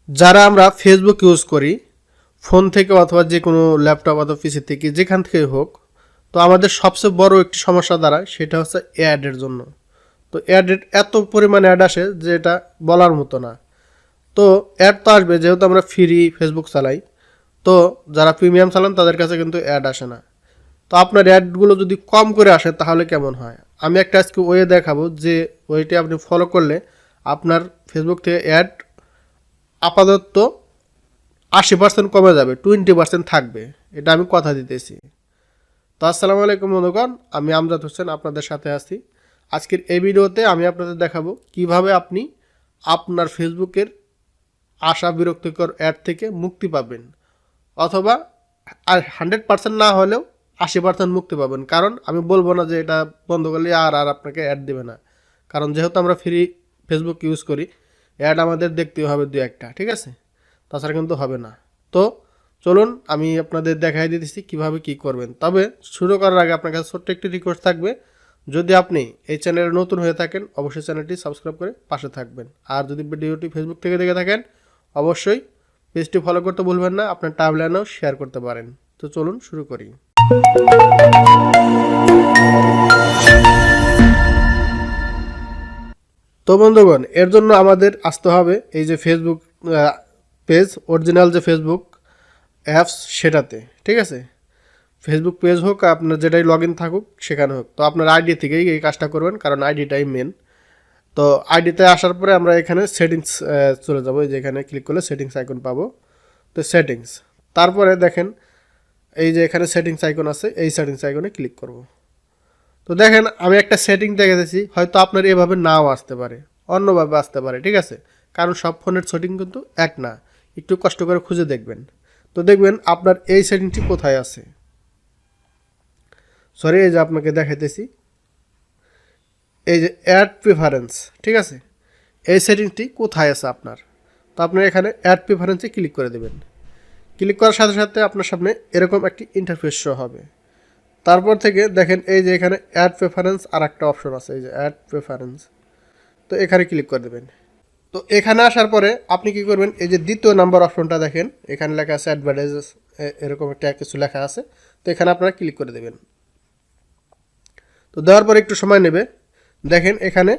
যারা আমরা Facebook use করি ফোন থেকে অথবা যে কোনো ল্যাপটপ অথবা পিসি থেকে যেখান থেকে হোক, তো আমাদের সবচেয়ে বড় একটি সমস্যা দাঁড়ায় সেটা হচ্ছে অ্যাডের জন্য। তো অ্যাডের এত পরিমাণ অ্যাড আসে যে এটা বলার মতো না। তো অ্যাড তো আসবে, যেহেতু আমরা ফ্রি ফেসবুক চালাই, তো যারা প্রিমিয়াম চালান তাদের কাছে কিন্তু অ্যাড আসে না। তো আপনার অ্যাডগুলো যদি কম করে আসে তাহলে কেমন হয়, আমি একটা আজকে ওয়ে দেখাবো যে ওইটি আপনি ফলো করলে আপনার ফেসবুক থেকে অ্যাড আপাতত 80% কমে যাবে, 20% থাকবে, এটা আমি কথা দিতেছি। তো আসসালামু আলাইকুম বন্ধুগণ, আমি আমজাদ হোসেন আপনাদের সাথে আছি। আজকের এই ভিডিওতে আমি আপনাদের দেখাবো কিভাবে আপনি আপনার ফেসবুকের আসা বিরক্তিকর অ্যাড থেকে মুক্তি পাবেন, অথবা আর 100% না হলেও 80% মুক্তি পাবেন। কারণ আমি বলবো না যে এটা বন্ধ করলে আর আর আপনাকে অ্যাড দেবে না, কারণ যেহেতু আমরা ফ্রি ফেসবুক ইউজ করি অ্যাড আমাদের দেখতেই হবে দু একটা, ঠিক আছে, তাছাড়া কিন্তু হবে না। তো চলুন আমি আপনাদের দেখাই দিতেছি কিভাবে কি করবেন। তবে শুরু করার আগে আপনার কাছে ছোট্ট একটি রিকোয়েস্ট থাকবে, যদি আপনি এই চ্যানেলে নতুন হয়ে থাকেন অবশ্যই চ্যানেলটি সাবস্ক্রাইব করে পাশে থাকবেন। আর যদি ভিডিওটি ফেসবুক থেকে দেখে থাকেন অবশ্যই পেজটি ফলো করতে ভুলবেন না, আপনার টাইমলাইনেও শেয়ার করতে পারেন। তো চলুন শুরু করি। তো বন্ধুগণ, এর জন্য আমাদের আসতে হবে এই যে ফেসবুক পেজ, অরিজিনাল যে ফেসবুক অ্যাপস সেটাতে, ঠিক আছে। ফেসবুক পেজ হোক আপনার যেটাই লগ ইন থাকুক সেখানে হোক, তো আপনার আইডি থেকেই এই কাজটা করবেন, কারণ আইডিটাই মেন। তো আইডিতে আসার পরে আমরা এখানে সেটিংস চলে যাবো, এই যে এখানে ক্লিক করলে সেটিংস আইকন পাবো। তো সেটিংস, তারপরে দেখেন এই যে এখানে সেটিংস আইকন আছে, এই সেটিংস আইকনে ক্লিক করব। তো দেখেন আমি একটা সেটিং দেখে দিয়েছি, হয়তো আপনার এভাবে নাও আসতে পারে, অন্যভাবে আসতে পারে, ঠিক আছে, কারণ সব ফোনের সেটিং কিন্তু এক না, একটু কষ্ট করে খুঁজে দেখবেন। তো দেখবেন আপনার এই সেটিংটি কোথায় আছে। সরি, এই যে আপনাকে দেখাইতেছি, এই যে অ্যাড প্রিফারেন্স, ঠিক আছে, এই সেটিংটি কোথায় আছে আপনার। তো আপনার এখানে অ্যাড প্রিফারেন্সে ক্লিক করে দেবেন। ক্লিক করার সাথে সাথে আপনার সামনে এরকম একটি ইন্টারফেস শো হবে। তারপর থেকে দেখেন এই যে এখানে অ্যাড প্রেফারেন্স আর একটা অপশন আছে, এই যে অ্যাড প্রেফারেন্স, তো এখানে ক্লিক করে দেবেন। তো এখানে আসার পরে আপনি কি করবেন, এই যে দ্বিতীয় নাম্বার অপশনটা দেখেন এখানে লেখা আছে অ্যাডভার্টাইজেস, এরকম একটা কিছু লেখা আছে, তো এখানে আপনারা ক্লিক করে দেবেন। তো দেওয়ার পরে একটু সময় নেবে, দেখেন এখানে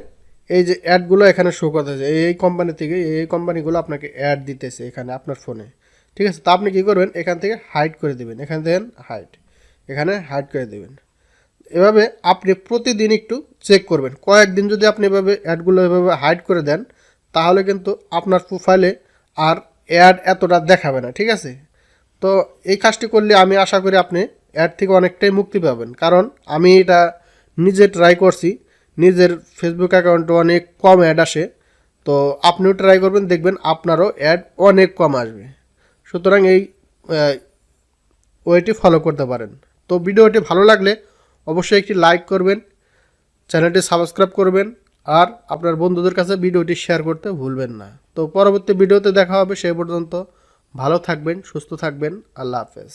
এই যে অ্যাডগুলো এখানে শো করতেছে, এই কোম্পানি থেকে এই কোম্পানিগুলো আপনাকে অ্যাড দিতেছে এখানে আপনার ফোনে, ঠিক আছে। তো আপনি কী করবেন, এখান থেকে হাইড করে দেবেন, এখান থেকে হাইড, এখানে হাইড করে দেবেন। এভাবে আপনি প্রতিদিন একটু চেক করবেন, কয়েকদিন যদি আপনি এভাবে অ্যাডগুলো এভাবে হাইড করে দেন তাহলে কিন্তু আপনার প্রোফাইলে আর অ্যাড এতটা দেখাবে না, ঠিক আছে। তো এই কাজটি করলে আমি আশা করি আপনি অ্যাড থেকে অনেকটাই মুক্তি পাবেন, কারণ আমি এটা নিজে ট্রাই করছি, নিজের ফেসবুক অ্যাকাউন্টে অনেক কম অ্যাড আসে। তো আপনিও ট্রাই করবেন, দেখবেন আপনারও অ্যাড অনেক কম আসবে। সুতরাং এই ওয়েটি ফলো করতে পারেন। তো ভিডিওটি ভালো লাগলে অবশ্যই একটি লাইক করবেন, চ্যানেলটি সাবস্ক্রাইব করবেন, আর আপনার বন্ধুদের কাছে ভিডিওটি শেয়ার করতে ভুলবেন না। তো পরবর্তী ভিডিওতে দেখা হবে, সেই পর্যন্ত ভালো থাকবেন, সুস্থ থাকবেন, আল্লাহ হাফেজ।